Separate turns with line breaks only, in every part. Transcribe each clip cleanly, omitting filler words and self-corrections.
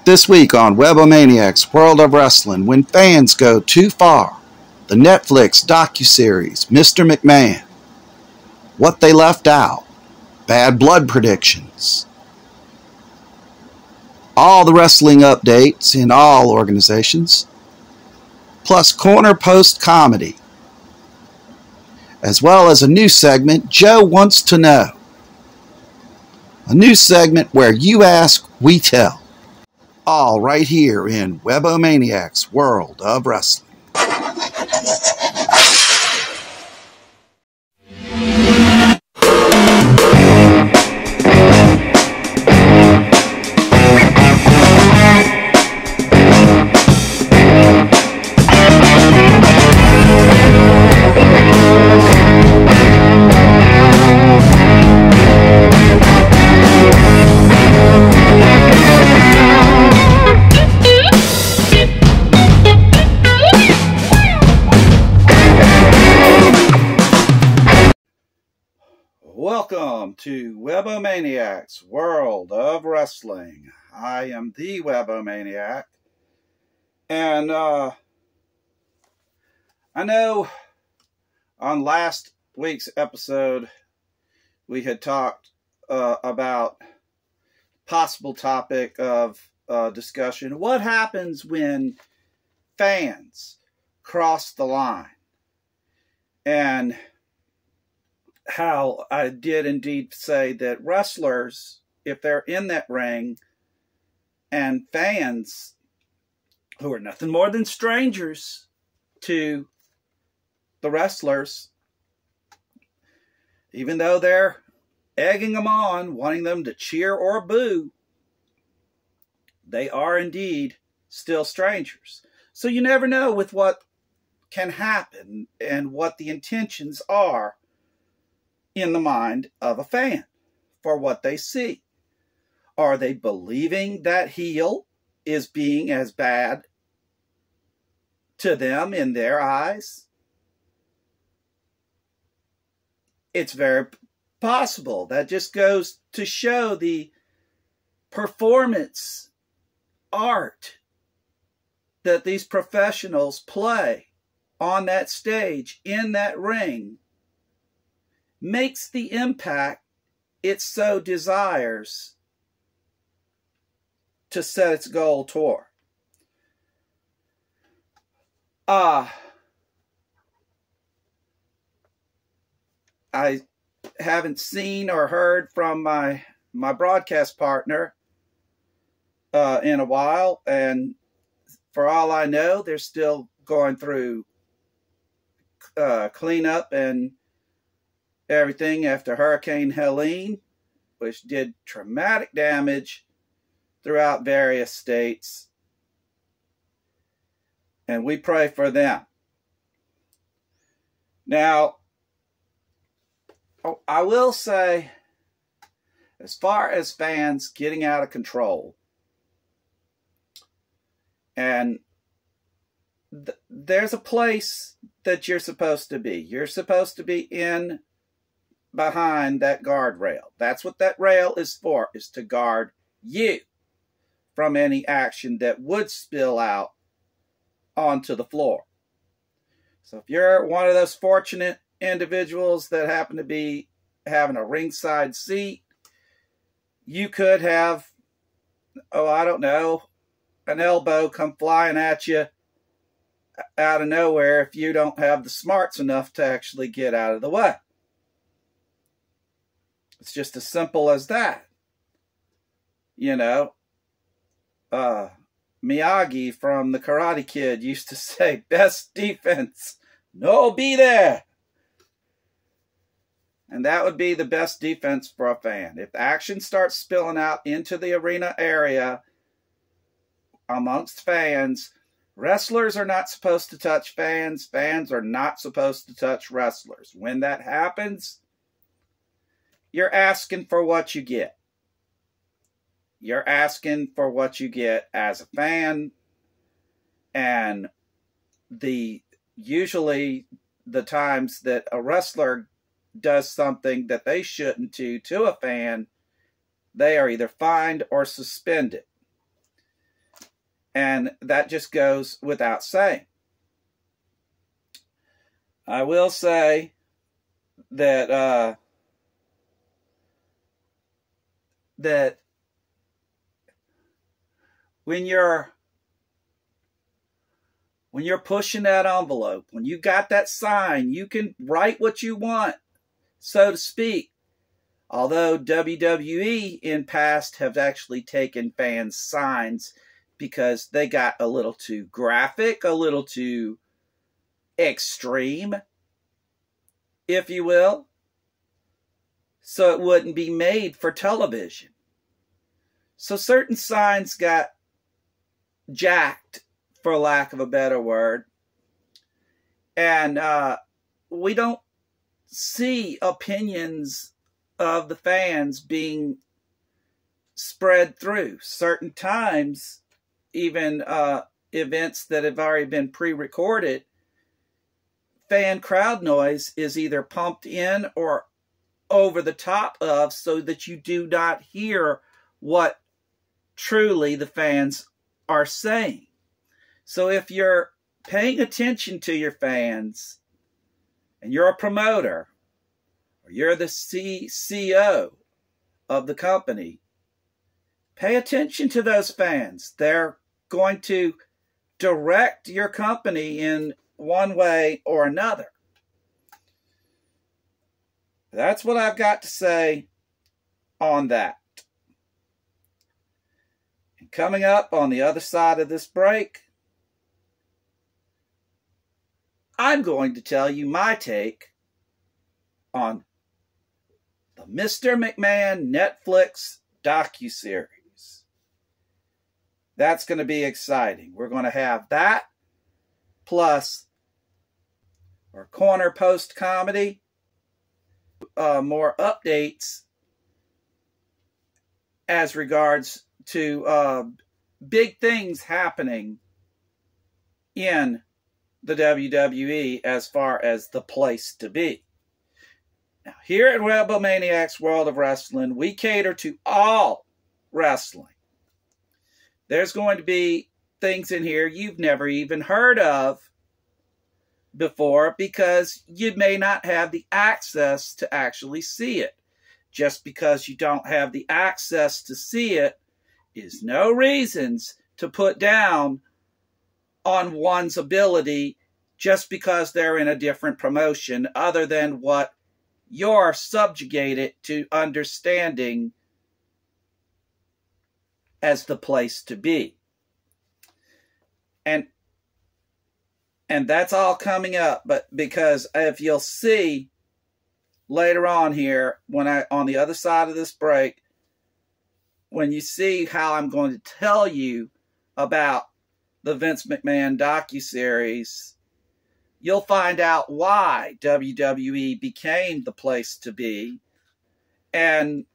This week on WeboManiacs World of Wrestling, when fans go too far, the Netflix docuseries Mr. McMahon, what they left out, bad blood predictions, all the wrestling updates in all organizations, plus corner post comedy, as well as a new segment, Joe Wants to Know. A new segment where you ask, we tell. All right here in WeboManiacs World of Wrestling. Welcome to WeboManiacs World of Wrestling. I am the WeboManiac, and I know on last week's episode we had talked about possible topic of discussion: what happens when fans cross the line, and how I did indeed say that wrestlers, if they're in that ring, and fans who are nothing more than strangers to the wrestlers, even though they're egging them on, wanting them to cheer or boo, they are indeed still strangers. So you never know with what can happen and what the intentions are in the mind of a fan for what they see. Are they believing that heel is being as bad to them in their eyes? It's very possible. That just goes to show the performance art that these professionals play on that stage, in that ring, makes the impact it so desires to set its goal toward. I haven't seen or heard from my broadcast partner in a while, and for all I know, they're still going through cleanup and everything after Hurricane Helene, which did traumatic damage throughout various states. And we pray for them. Now, I will say, as far as fans getting out of control, and there's a place that you're supposed to be. You're supposed to be in behind that guardrail. That's what that rail is for, is to guard you from any action that would spill out onto the floor. So if you're one of those fortunate individuals that happen to be having a ringside seat, you could have, I don't know, an elbow come flying at you out of nowhere if you don't have the smarts enough to actually get out of the way. It's just as simple as that. You know, Miyagi from the Karate Kid used to say, best defense, no be there. And that would be the best defense for a fan. If action starts spilling out into the arena area amongst fans, wrestlers are not supposed to touch fans. Fans are not supposed to touch wrestlers. When that happens, you're asking for what you get. You're asking for what you get as a fan. And usually the times that a wrestler does something that they shouldn't do to a fan, they are either fined or suspended. And that just goes without saying. I will say that that when you're pushing that envelope, when you got that sign, you can write what you want, so to speak. Although WWE in past have actually taken fans' signs because they got a little too graphic, a little too extreme, if you will, so it wouldn't be made for television. So certain signs got jacked, for lack of a better word, and we don't see opinions of the fans being spread through. Certain times, even events that have already been pre-recorded, fan crowd noise is either pumped in or over the top of, so that you do not hear what truly the fans are saying. So if you're paying attention to your fans, and you're a promoter, or you're the CEO of the company, pay attention to those fans. They're going to direct your company in one way or another. That's what I've got to say on that. And coming up on the other side of this break, I'm going to tell you my take on the Mr. McMahon Netflix docuseries. That's going to be exciting. We're going to have that, plus our corner post comedy, more updates as regards to big things happening in the WWE as far as the place to be. Now, here at WeboManiacs World of Wrestling, we cater to all wrestling. There's going to be things in here you've never even heard of before, because you may not have the access to actually see it. Just because you don't have the access to see it is no reasons to put down on one's ability just because they're in a different promotion, other than what you're subjugated to understanding as the place to be. And that's all coming up, but because if you'll see later on here, when on the other side of this break, when you see how I'm going to tell you about the Vince McMahon docuseries, you'll find out why WWE became the place to be and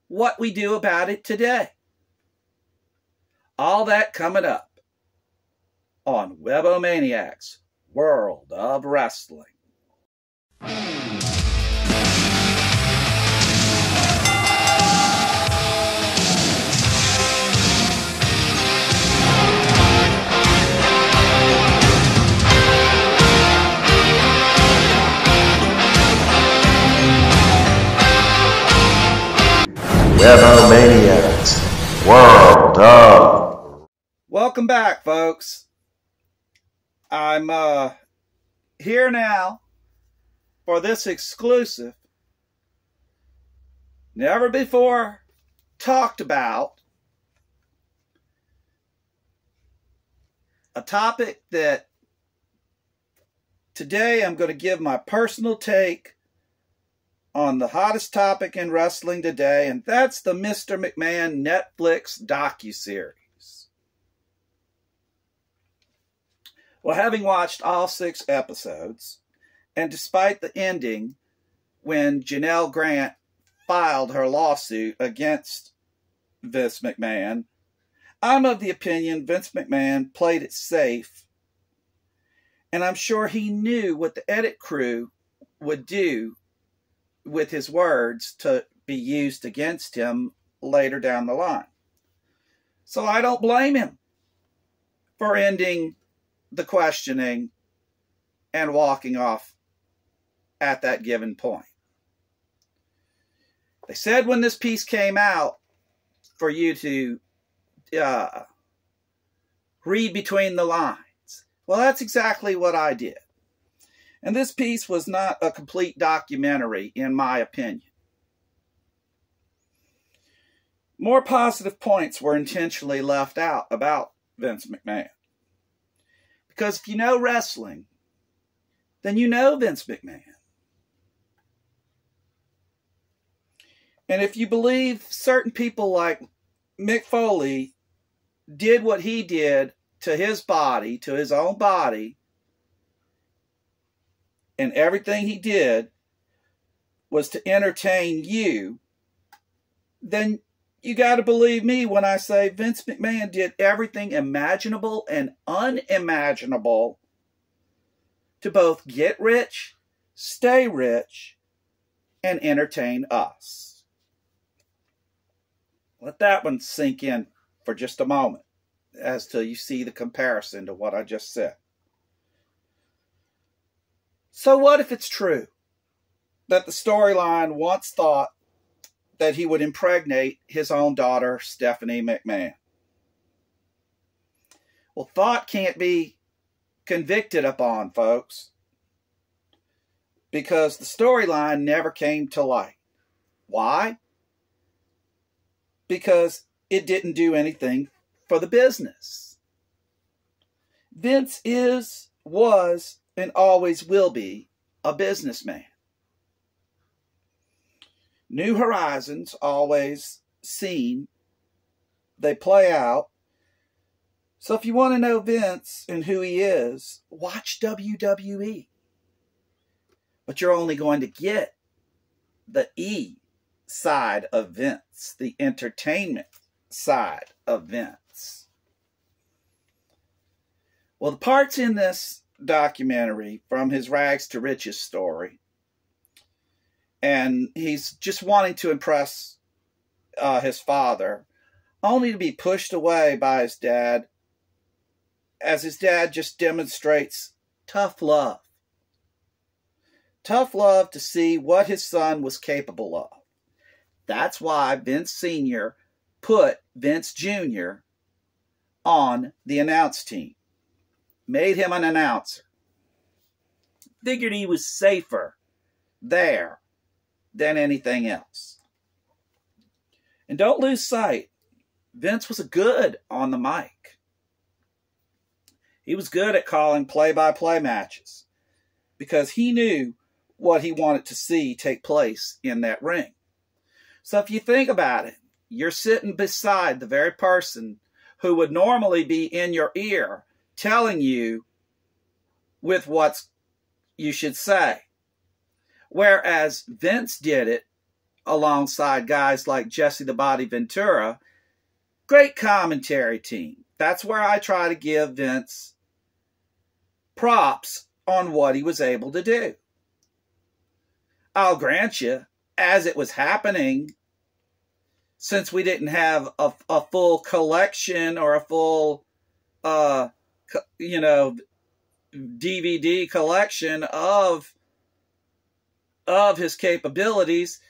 what we do about it today. All that coming up on WeboManiacs World of Wrestling.
WeboManiacs World of.
Welcome back, folks. I'm here now for this exclusive, never before talked about, a topic that today I'm going to give my personal take on the hottest topic in wrestling today, and that's the Mr. McMahon Netflix docuseries. Well, having watched all 6 episodes, and despite the ending when Janelle Grant filed her lawsuit against Vince McMahon, I'm of the opinion Vince McMahon played it safe, and I'm sure he knew what the edit crew would do with his words to be used against him later down the line. So I don't blame him. for ending the questioning and walking off at that given point. They said when this piece came out for you to read between the lines. Well, that's exactly what I did. And this piece was not a complete documentary, in my opinion. More positive points were intentionally left out about Vince McMahon. Because if you know wrestling, then you know Vince McMahon. And if you believe certain people like Mick Foley did what he did to his body, to his own body, and everything he did was to entertain you, then you got to believe me when I say Vince McMahon did everything imaginable and unimaginable to both get rich, stay rich, and entertain us. Let that one sink in for just a moment as till you see the comparison to what I just said. So what if it's true that the storyline once thought that he would impregnate his own daughter, Stephanie McMahon? Well, thought can't be convicted upon, folks, because the storyline never came to light. Why? Because it didn't do anything for the business. Vince is, was, and always will be a businessman. New horizons always seen. They play out. So if you want to know Vince and who he is, watch WWE. But you're only going to get the E side of Vince, the entertainment side of Vince. Well, the parts in this documentary from his rags to riches story, and he's just wanting to impress his father, only to be pushed away by his dad, as his dad just demonstrates tough love. Tough love to see what his son was capable of. That's why Vince Sr. put Vince Jr. on the announce team. Made him an announcer. Figured he was safer there than anything else. And don't lose sight, Vince was good on the mic. He was good at calling play-by-play matches because he knew what he wanted to see take place in that ring. So if you think about it, you're sitting beside the very person who would normally be in your ear telling you with what you should say. Whereas Vince did it alongside guys like Jesse the Body Ventura. Great commentary team. That's where I try to give Vince props on what he was able to do. I'll grant you, as it was happening, since we didn't have a full collection or a full, DVD collection of his capabilities,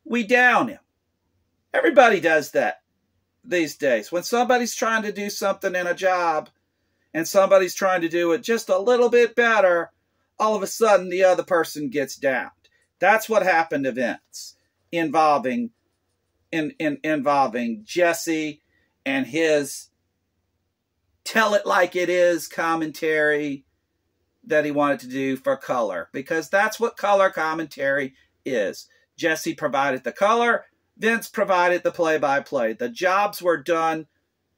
we down him. Everybody does that these days. When somebody's trying to do something in a job and somebody's trying to do it just a little bit better, all of a sudden the other person gets downed. That's what happened to Vince involving Jesse and his tell it like it is commentary that he wanted to do for color, because that's what color commentary is. Jesse provided the color, Vince provided the play-by-play. The jobs were done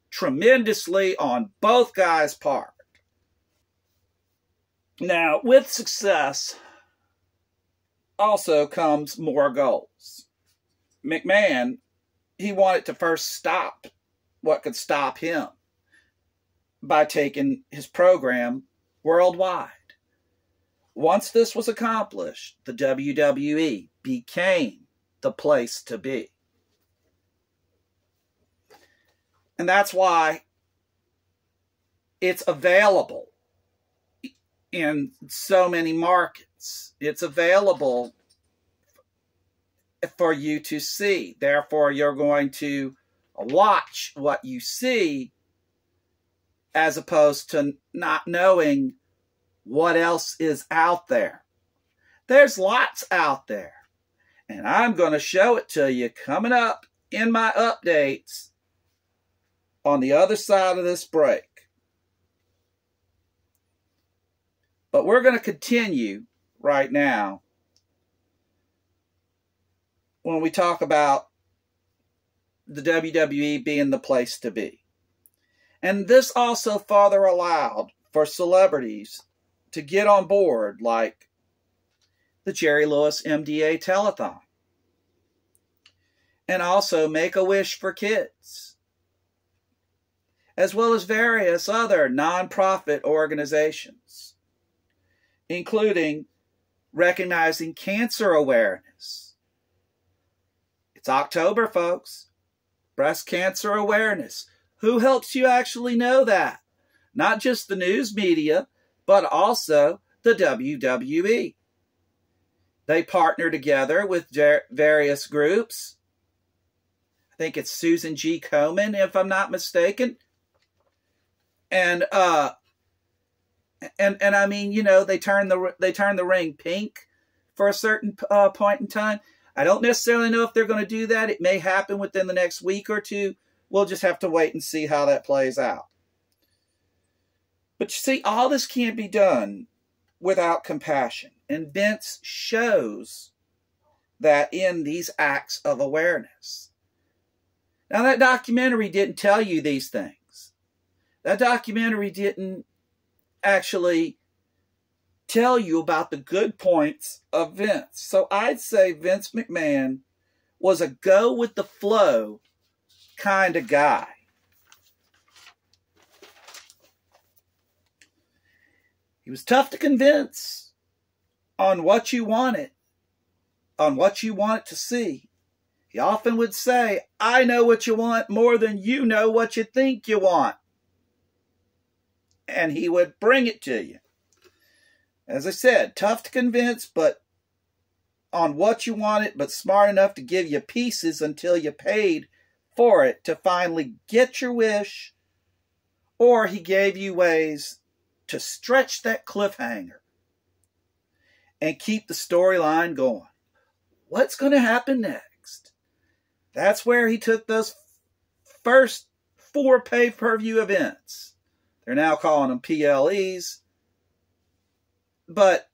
tremendously on both guys' part. Now, with success also comes more goals. McMahon, he wanted to first stop what could stop him by taking his program worldwide. Once this was accomplished, the WWE became the place to be. And that's why it's available in so many markets. It's available for you to see. Therefore, you're going to watch what you see as opposed to not knowing what else is out there. There's lots out there. And I'm going to show it to you coming up in my updates on the other side of this break. But we're going to continue right now when we talk about the WWE being the place to be. And this also further allowed for celebrities to get on board, like the Jerry Lewis MDA Telethon, and also Make-A-Wish for Kids, as well as various other nonprofit organizations, including recognizing cancer awareness. It's October, folks. Breast cancer awareness. Who helps you actually know that? Not just the news media, but also the WWE. They partner together with various groups. I think it's Susan G. Komen, if I'm not mistaken. And I mean, you know, they turn the ring pink for a certain point in time. I don't necessarily know if they're going to do that. It may happen within the next week or two. We'll just have to wait and see how that plays out. But you see, all this can't be done without compassion. And Vince shows that in these acts of awareness. Now, that documentary didn't tell you these things. That documentary didn't actually tell you about the good points of Vince. So I'd say Vince McMahon was a go-with-the-flow kind of guy. He was tough to convince on what you wanted, on what you wanted to see. He often would say, I know what you want more than you know what you think you want. And he would bring it to you. As I said, tough to convince, but on what you wanted, but smart enough to give you pieces until you paid for it to finally get your wish, or he gave you ways to stretch that cliffhanger and keep the storyline going. What's going to happen next? That's where he took those first 4 pay-per-view events. They're now calling them PLEs, but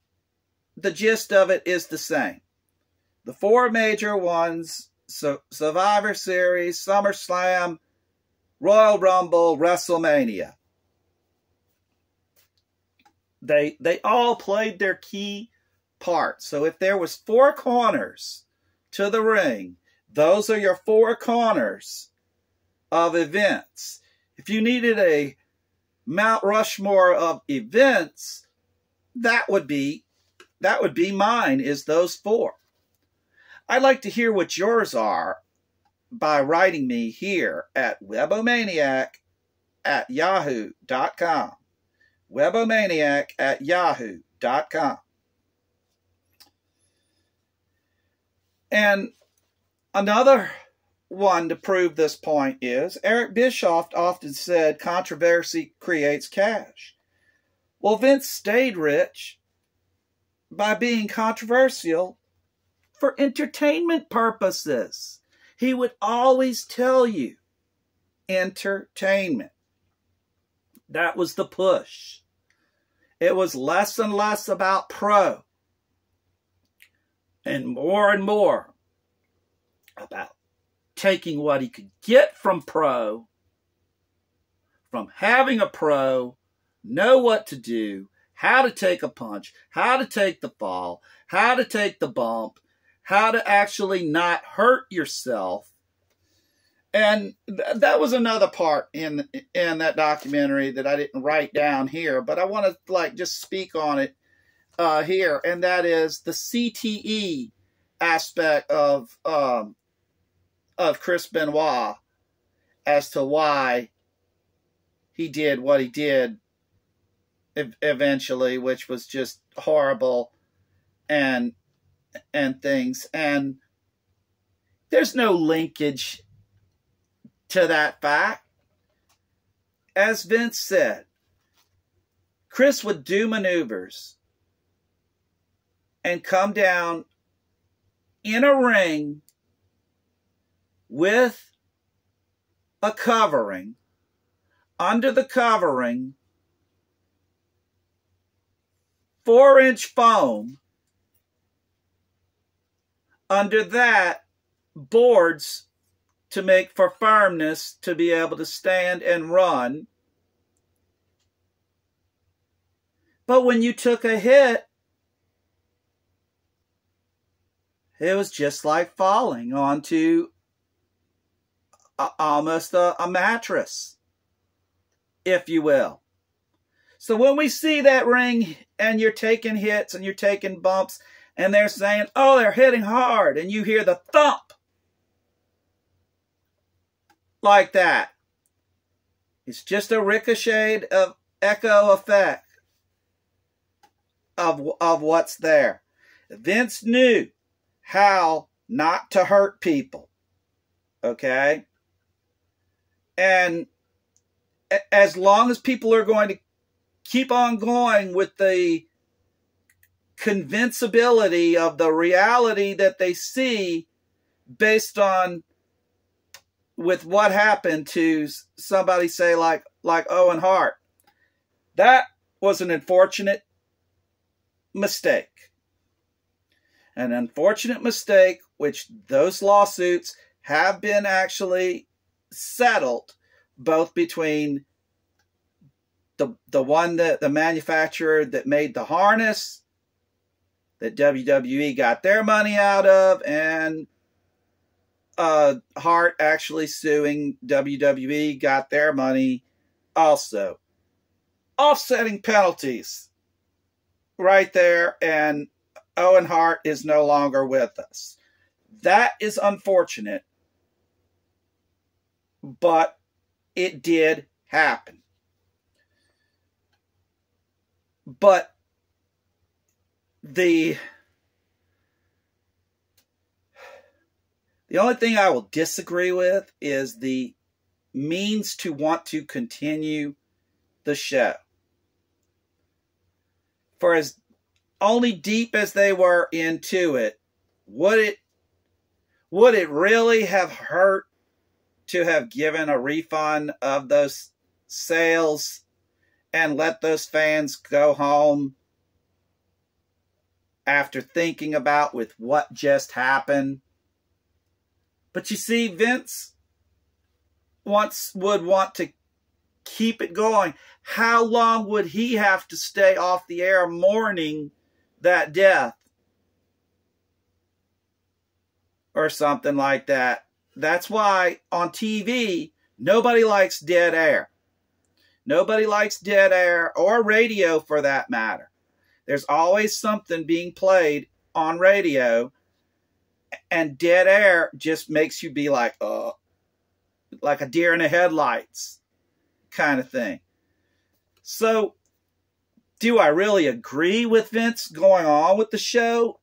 the gist of it is the same. The 4 major ones: Survivor Series, SummerSlam, Royal Rumble, WrestleMania. They all played their key part. So if there was 4 corners to the ring, those are your 4 corners of events. If you needed a Mount Rushmore of events, that would be mine, is those 4. I'd like to hear what yours are by writing me here at WeboManiac@yahoo.com. WeboManiac@yahoo.com. And another one to prove this point is Eric Bischoff often said controversy creates cash. Well, Vince stayed rich by being controversial for entertainment purposes. He would always tell you entertainment. That was the push. It was less and less about pro and more about taking what he could get from pro, from having a pro, know what to do, how to take a punch, how to take the fall, how to take the bump, how to actually not hurt yourself. And that was another part in that documentary that I didn't write down here, but I want to just speak on it here, and that is the CTE aspect of Chris Benoit as to why he did what he did eventually, which was just horrible and things. And there's no linkage to that fact. As Vince said, Chris would do maneuvers and come down in a ring with a covering. Under the covering, 4-inch foam. Under that, boards to make for firmness to be able to stand and run. But when you took a hit, it was just like falling onto almost a mattress, if you will. So when we see that ring and you're taking hits and you're taking bumps and they're saying, oh, they're hitting hard, and you hear the thump like that, it's just a ricocheted of echo effect of what's there. Vince knew how not to hurt people, okay? And as long as people are going to keep on going with the convincibility of the reality that they see based on with what happened to somebody, say like Owen Hart, that was an unfortunate mistake. An unfortunate mistake, which those lawsuits have been actually settled, both between the one that the manufacturer that made the harness that WWE got their money out of, and Hart actually suing WWE, got their money also. Offsetting penalties right there, and Owen Hart is no longer with us. That is unfortunate, but it did happen. But the only thing I will disagree with is the means to want to continue the show. For as only deep as they were into it, would it really have hurt to have given a refund of those sales and let those fans go home after thinking about with what just happened? But you see, Vince would want to keep it going. How long would he have to stay off the air mourning that death? Or something like that. That's why on TV, nobody likes dead air. Nobody likes dead air, or radio for that matter. There's always something being played on radio, and dead air just makes you be like a deer in the headlights kind of thing. So, do I really agree with Vince going on with the show?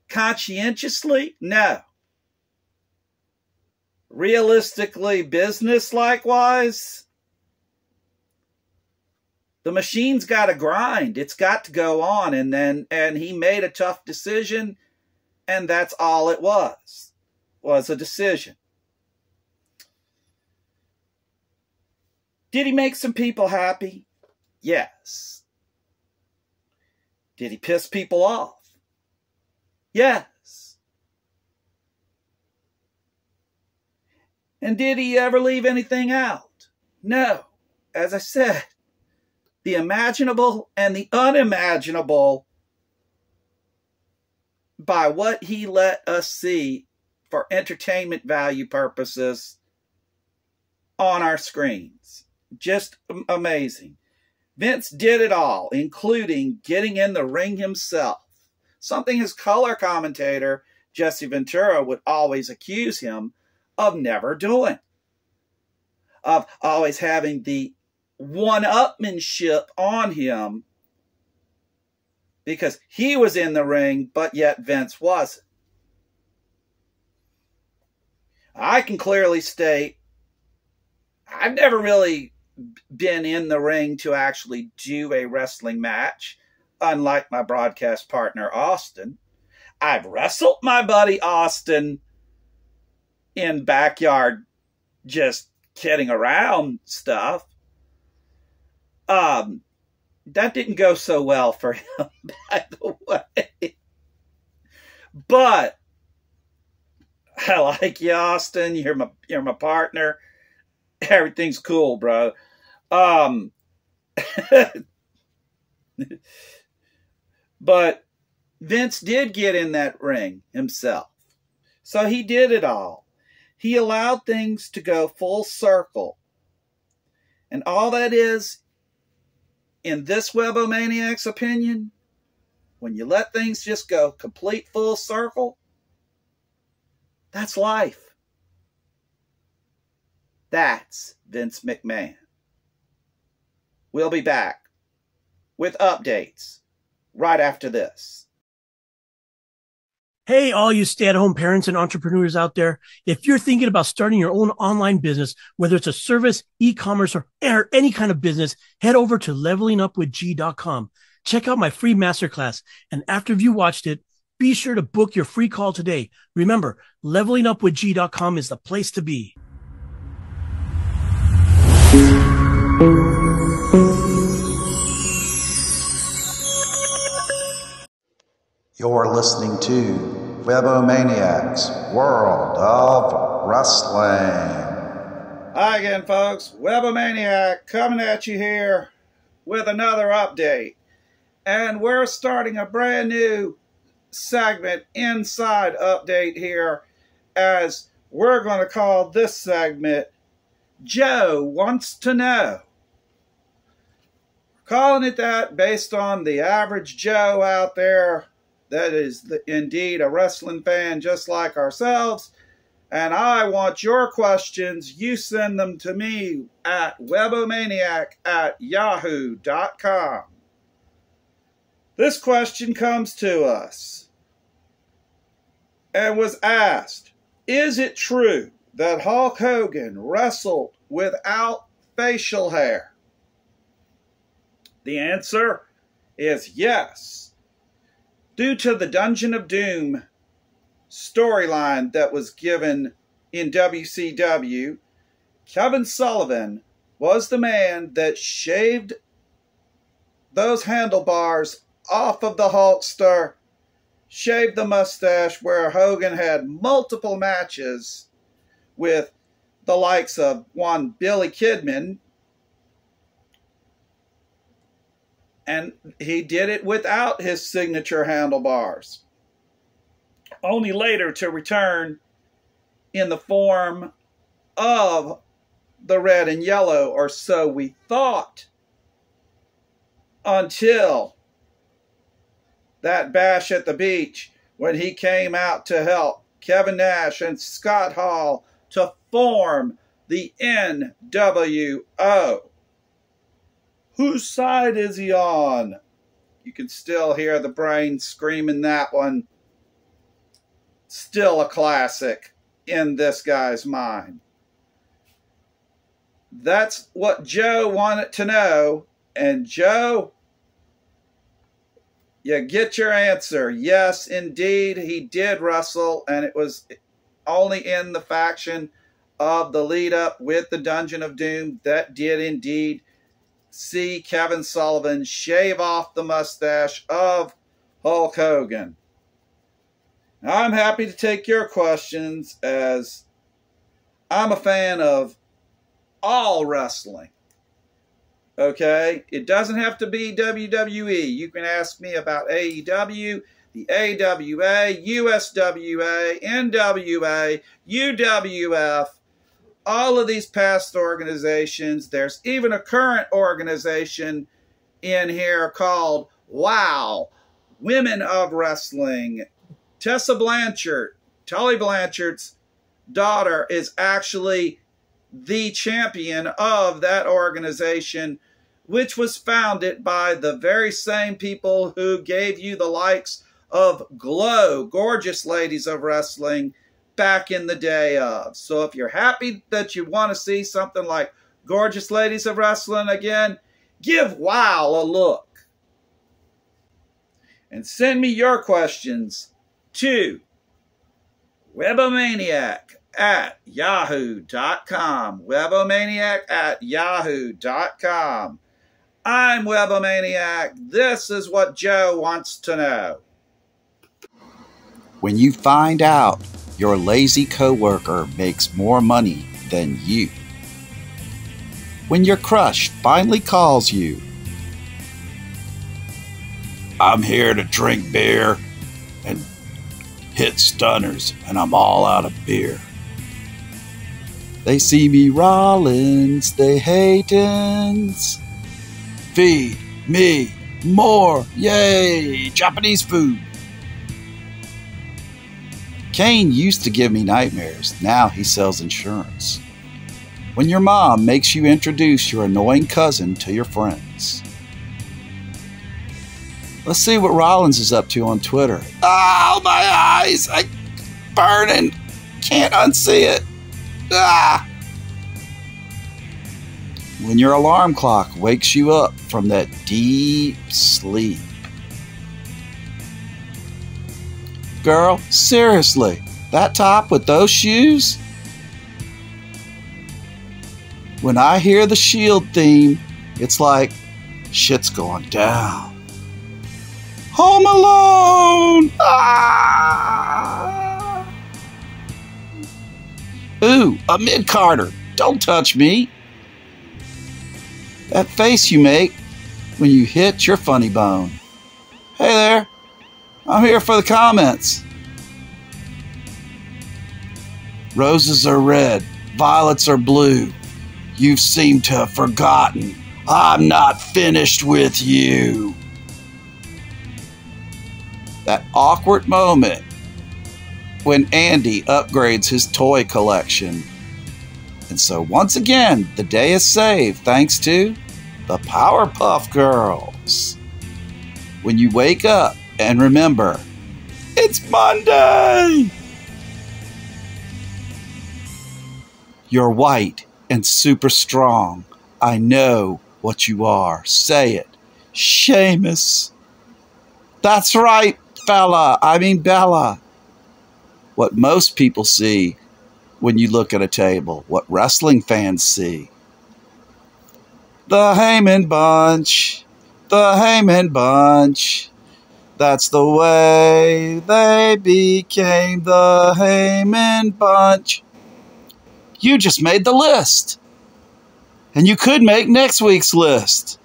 Conscientiously? No. Realistically, business-like-wise, the machine's got to grind. It's got to go on. And he made a tough decision, and that's all it was a decision. Did he make some people happy? Yes. Did he piss people off? Yes. And did he ever leave anything out? No. As I said, the imaginable and the unimaginable by what he let us see for entertainment value purposes on our screens. Just amazing. Vince did it all, including getting in the ring himself. Something his color commentator, Jesse Ventura, would always accuse him of never doing. of always having the one-upmanship on him because he was in the ring, but yet Vince wasn't. I can clearly state I've never really been in the ring to actually do a wrestling match, unlike my broadcast partner, Austin. I've wrestled my buddy Austin in backyard, just kidding around stuff. That didn't go so well for him, by the way. But I like you, Austin. You're my partner. Everything's cool, bro. But Vince did get in that ring himself. So he did it all. He allowed things to go full circle. And all that is, in this WeboManiacs opinion, when you let things just go complete full circle, that's life. That's Vince McMahon. We'll be back with updates right after this.
Hey, all you stay-at-home parents and entrepreneurs out there, if you're thinking about starting your own online business, whether it's a service, e-commerce, or any kind of business, head over to levelingupwithg.com. Check out my free masterclass. And after you watched it, be sure to book your free call today. Remember, levelingupwithg.com is the place to be.
You're listening to WeboManiacs World of Wrestling.
Hi again, folks. WeboManiac coming at you here with another update. And we're starting a brand new segment, Inside Update here, as we're going to call this segment Joe Wants to Know. We're calling it that based on the average Joe out there that is indeed a wrestling fan just like ourselves. And I want your questions. You send them to me at WeboManiac@yahoo.com. This question comes to us and was asked, is it true that Hulk Hogan wrestled without facial hair? The answer is yes. Due to the Dungeon of Doom storyline that was given in WCW, Kevin Sullivan was the man that shaved those handlebars off of the Hulkster, shaved the mustache, where Hogan had multiple matches with the likes of one Billy Kidman, and he did it without his signature handlebars, only later to return in the form of the red and yellow, or so we thought, until that bash at the beach when he came out to help Kevin Nash and Scott Hall to form the NWO. Whose side is he on? You can still hear the brain screaming that one. Still a classic in this guy's mind. That's what Joe wanted to know. And Joe, you get your answer. Yes, indeed, he did wrestle, and it was only in the faction of the lead-up with the Dungeon of Doom that did indeed see Kevin Sullivan shave off the mustache of Hulk Hogan. Now, I'm happy to take your questions, as I'm a fan of all wrestling. Okay? It doesn't have to be WWE. You can ask me about AEW, the AWA, USWA, NWA, UWF, all of these past organizations. There's even a current organization in here called WOW, Women of Wrestling. Tessa Blanchard, Tully Blanchard's daughter, is actually the champion of that organization, which was founded by the very same people who gave you the likes of Glow, Gorgeous Ladies of Wrestling, back in the day of. So if you're happy that you want to see something like Gorgeous Ladies of Wrestling again, give WOW a look. And send me your questions to WeboManiac@yahoo.com. WeboManiac@yahoo.com. I'm WeboManiac. This is what Joe wants to know.
When you find out your lazy coworker makes more money than you. When your crush finally calls you. I'm here to drink beer and hit stunners, and I'm all out of beer. They see me Rollins, they hatins. Feed me more, yay, Japanese food. Kane used to give me nightmares, now he sells insurance. When your mom makes you introduce your annoying cousin to your friends. Let's see what Rollins is up to on Twitter. Oh, my eyes! I'm burning! Can't unsee it! Ah! When your alarm clock wakes you up from that deep sleep. Girl, seriously, that top with those shoes? When I hear the Shield theme, it's like shit's going down. Home Alone! Ah! Ooh, a mid-carder. Don't touch me. That face you make when you hit your funny bone. Hey there. I'm here for the comments. Roses are red. Violets are blue. You seem to have forgotten. I'm not finished with you. That awkward moment when Andy upgrades his toy collection. And so once again, the day is saved thanks to the Powerpuff Girls. When you wake up and remember, it's Monday! You're white and super strong. I know what you are. Say it. Sheamus. That's right, Bella. What most people see when you look at a table, what wrestling fans see. The Heyman Bunch. The Heyman Bunch. That's the way they became the Heyman Bunch. You just made the list. And you could make next week's list.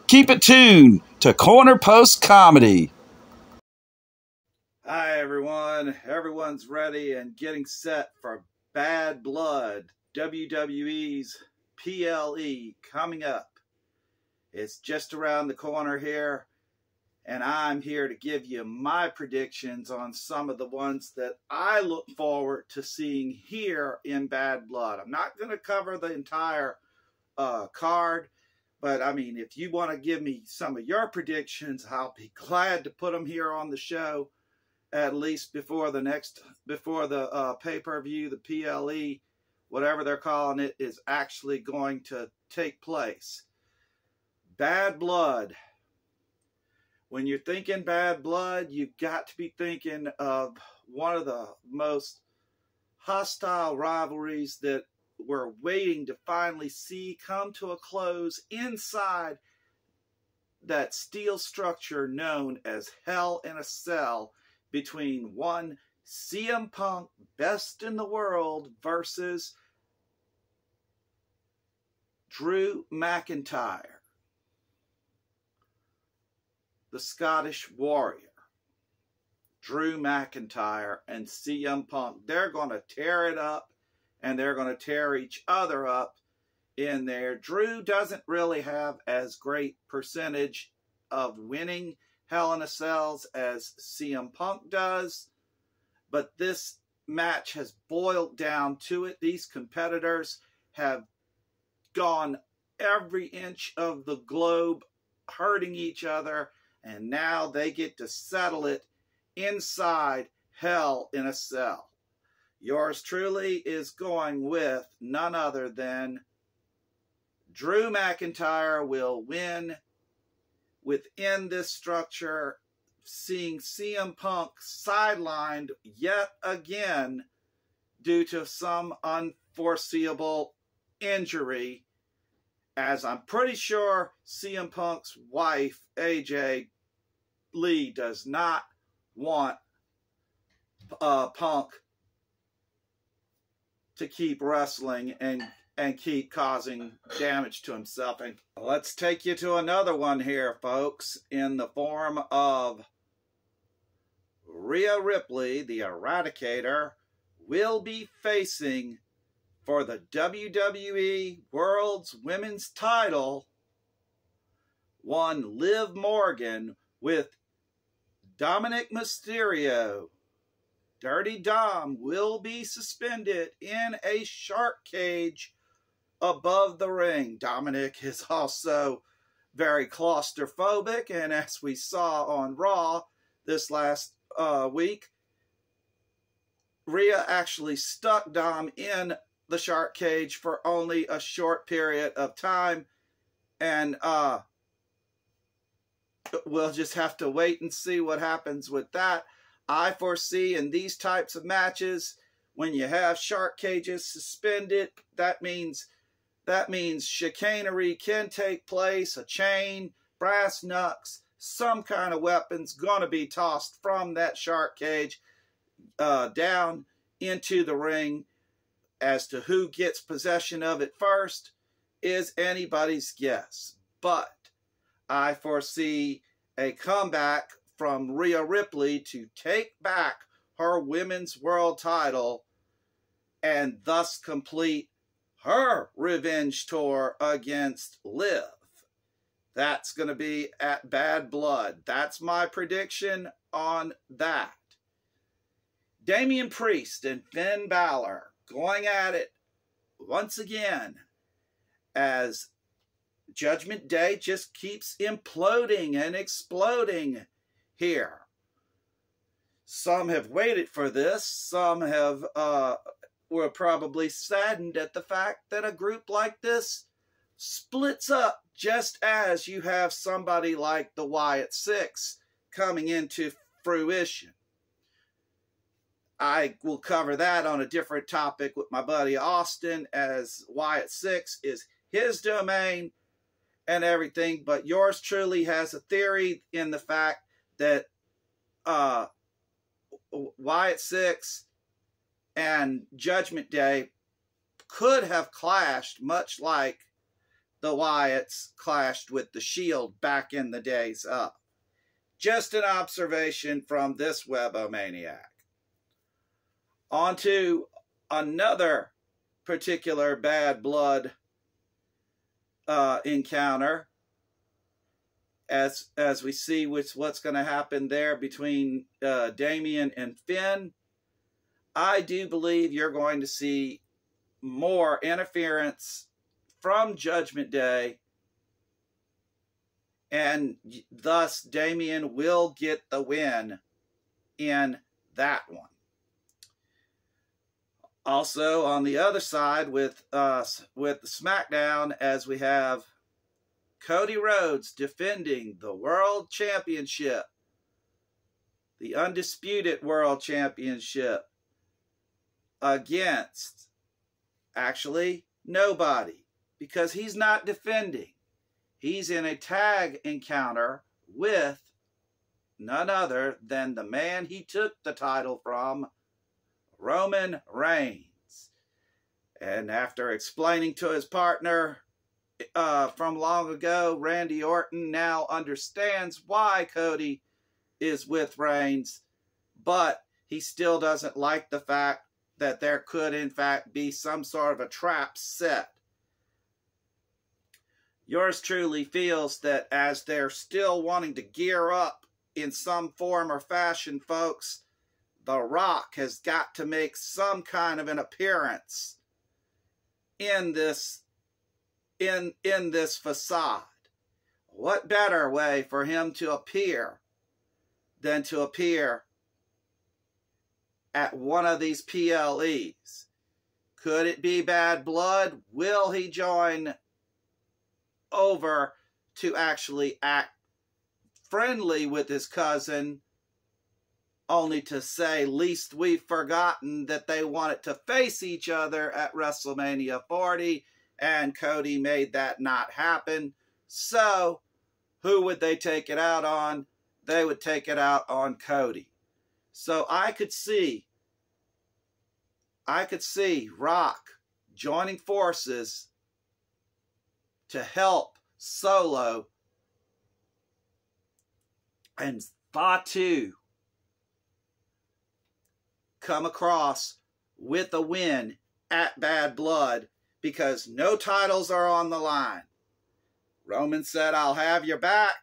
Keep it tuned to Corner Post Comedy.
Hi, everyone. Everyone's ready and getting set for Bad Blood, WWE's PLE, coming up. It's just around the corner here, and I'm here to give you my predictions on some of the ones that I look forward to seeing here in Bad Blood. I'm not going to cover the entire card, but I mean, if you want to give me some of your predictions, I'll be glad to put them here on the show, at least before the pay-per-view, the PLE, whatever they're calling it, is actually going to take place. Bad Blood. When you're thinking Bad Blood, you've got to be thinking of one of the most hostile rivalries that we're waiting to finally see come to a close inside that steel structure known as Hell in a Cell between one CM Punk, best in the world, versus Drew McIntyre, the Scottish Warrior. Drew McIntyre and CM Punk. They're going to tear it up, and they're going to tear each other up in there. Drew doesn't really have as great percentage of winning Hell in a Cells as CM Punk does, but this match has boiled down to it. These competitors have gone every inch of the globe hurting each other, and now they get to settle it inside Hell in a Cell. Yours truly is going with none other than Drew McIntyre will win within this structure, seeing CM Punk sidelined yet again due to some unforeseeable injury, as I'm pretty sure CM Punk's wife, AJ Lee, does not want Punk to keep wrestling and keep causing damage to himself. And let's take you to another one here, folks, in the form of Rhea Ripley, the Eradicator, will be facing for the WWE World's Women's title one Liv Morgan with Dominic Mysterio. Dirty Dom will be suspended in a shark cage above the ring. Dominic is also very claustrophobic, and as we saw on Raw this last week, Rhea actually stuck Dom in the shark cage for only a short period of time, and we'll just have to wait and see what happens with that. I foresee in these types of matches, when you have shark cages suspended, that means chicanery can take place. A chain, brass knucks, some kind of weapon's going to be tossed from that shark cage down into the ring. As to who gets possession of it first is anybody's guess. But I foresee a comeback from Rhea Ripley to take back her women's world title and thus complete her revenge tour against Liv. That's going to be at Bad Blood. That's my prediction on that. Damian Priest and Finn Balor going at it once again as Judgment Day just keeps imploding and exploding here. Some have waited for this. Some have were probably saddened at the fact that a group like this splits up just as you have somebody like the Wyatt Six coming into fruition. I will cover that on a different topic with my buddy Austin, as Wyatt Six is his domain and everything, but yours truly has a theory in the fact that Wyatt Six and Judgment Day could have clashed, much like the Wyatts clashed with the Shield back in the days of. Just an observation from this WeboManiac. On to another particular Bad Blood encounter, as we see what's going to happen there between Damian and Finn. I do believe you're going to see more interference from Judgment Day, and thus Damian will get the win in that one. Also, on the other side with the SmackDown, as we have Cody Rhodes defending the World Championship, the Undisputed World Championship, against actually nobody, because he's not defending. He's in a tag encounter with none other than the man he took the title from, Roman Reigns. And after explaining to his partner from long ago, Randy Orton now understands why Cody is with Reigns, but he still doesn't like the fact that there could in fact be some sort of a trap set. Yours truly feels that as they're still wanting to gear up in some form or fashion, folks, The Rock has got to make some kind of an appearance in this facade. What better way for him to appear than to appear at one of these PLEs? Could it be Bad Blood? Will he join over to actually act friendly with his cousin, only to say, least we've forgotten that they wanted to face each other at WrestleMania 40, and Cody made that not happen. So, who would they take it out on? They would take it out on Cody. So I could see Rock joining forces to help Solo and Fatu come across with a win at Bad Blood, because no titles are on the line. Roman said, I'll have your back.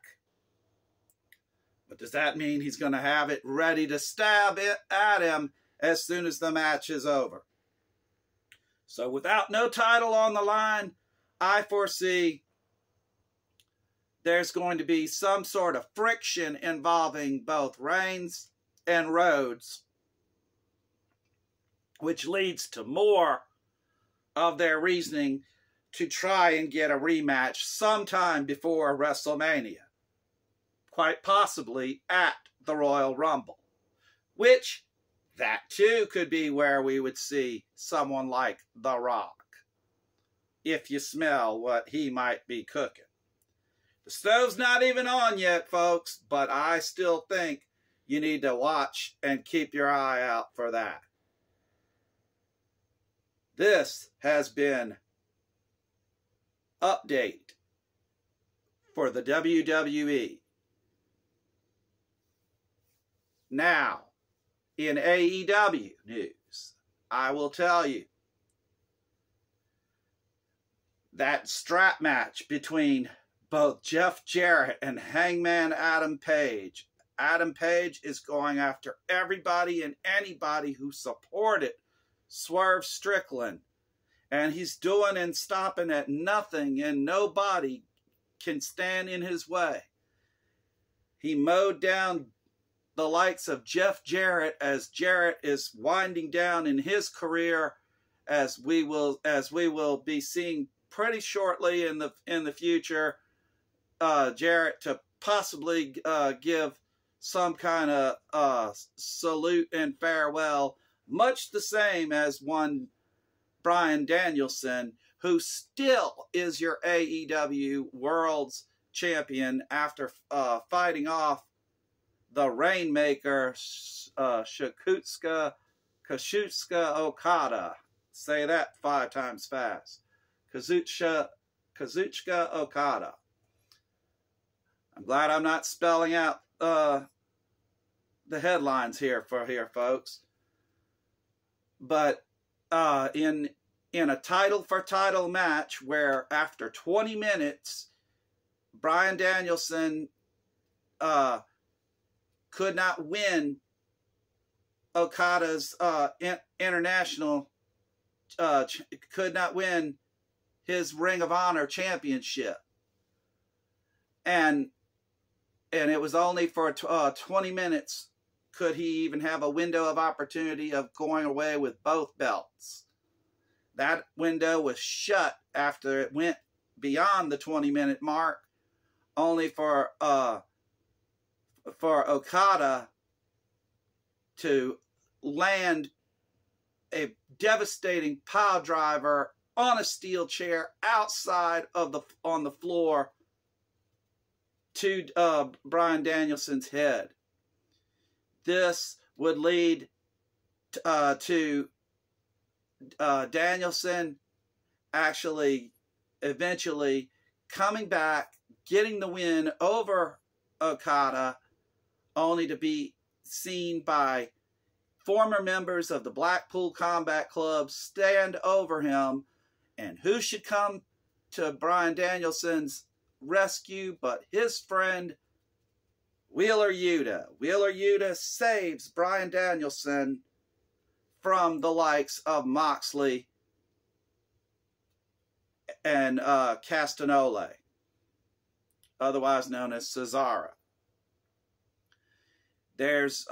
But does that mean he's going to have it ready to stab it at him as soon as the match is over? So without no title on the line, I foresee there's going to be some sort of friction involving both Reigns and Rhodes, which leads to more of their reasoning to try and get a rematch sometime before WrestleMania, quite possibly at the Royal Rumble, which that too could be where we would see someone like The Rock, if you smell what he might be cooking. The stove's not even on yet, folks, but I still think you need to watch and keep your eye out for that. This has been update for the WWE. Now, in AEW news, I will tell you that strap match between both Jeff Jarrett and Hangman Adam Page. Adam Page is going after everybody and anybody who supported Swerve Strickland. And he's doing and stopping at nothing, and nobody can stand in his way. He mowed down the likes of Jeff Jarrett as Jarrett is winding down in his career, as we will be seeing pretty shortly in the future. Jarrett to possibly give some kind of salute and farewell, much the same as one Bryan Danielson, who still is your AEW World's Champion after fighting off the Rainmaker Kazuchika Okada. Say that 5 times fast. Kazuchika Okada. I'm glad I'm not spelling out the headlines here, folks. But in a title for title match where after 20 minutes, Bryan Danielson could not win Okada's international, could not win his Ring of Honor championship. And it was only for 20 minutes could he even have a window of opportunity of going away with both belts. That window was shut after it went beyond the 20-minute mark, only for Okada to land a devastating pile driver on a steel chair outside on the floor to Bryan Danielson's head. This would lead to Danielson actually eventually coming back, getting the win over Okada, only to be seen by former members of the Blackpool Combat Club stand over him. And who should come to Bryan Danielson's rescue but his friend Wheeler Yuta. Wheeler Yuta saves Bryan Danielson from the likes of Moxley and Castagnoli, otherwise known as Cesaro. There's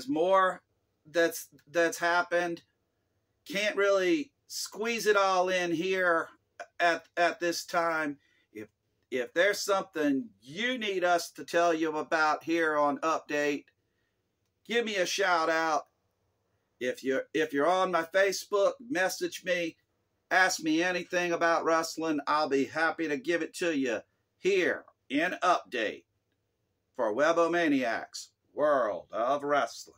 more that's happened. Can't really squeeze it all in here at this time. If there's something you need us to tell you about here on Update, give me a shout out. If you're on my Facebook, message me, ask me anything about wrestling. I'll be happy to give it to you here in Update for WeboManiacs World of Wrestling.